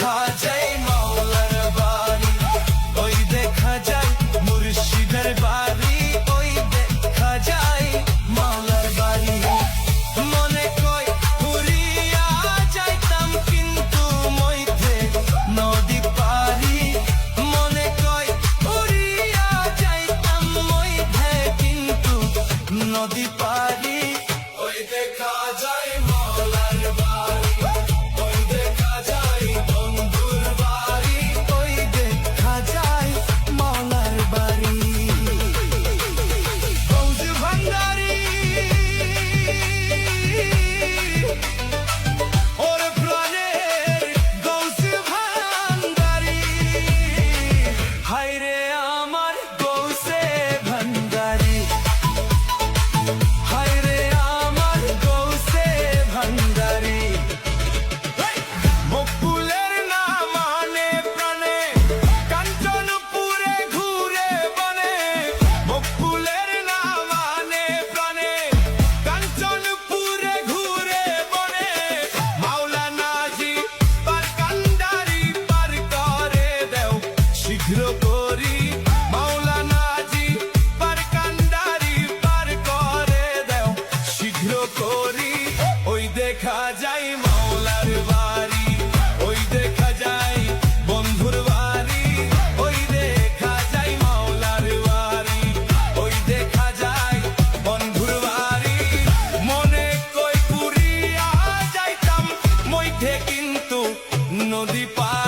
দেখা যায় মাওলার বাড়ি, ওই দেখা যায় মুর্শিদের বাড়ি, ওই দেখা যায় মাওলার বাড়ি। মনে কই ঘুরিয়া যাইতাম কিন্তু মইতে নদী পারি, মনে কই ঘুরিয়া যাইতাম মইতে কিন্তু নদী পারি। ওই দেখা যায় মাওলার বাড়ি, ওই দেখা যায় বন্ধুর বাড়ি, ওই দেখা যায় মাওলার বাড়ি। গৌস ভান্ডারি ওর প্রাণের গৌস ভান্ডারি, হায়রে আমার গৌসে ভান্ডারি, হায়রে আমার গৌসে ভান্ডারি। মকবুলের না মানে প্রাণে কাঞ্চনপুরে ঘুরে বনে, মকবুলের না মানে প্রাণে কাঞ্চনপুরে ঘুরে বনে। মাওলানা জি পার কান্ডারি পার করে দেও শীঘ্র করি, মাওলানা জি পার কান্ডারি পার করে দেও শীঘ্র করি। ওই দেখা যায় মাওলার বাড়ি, ওই দেখা যায় বন্ধুর বাড়ি, ওই দেখা যায় মাওলার বাড়ি, ওই দেখা যায় বন্ধুর বাড়ি। মনে কই পুরিয়া যাইতাম মইতে কিন্তু নদী পার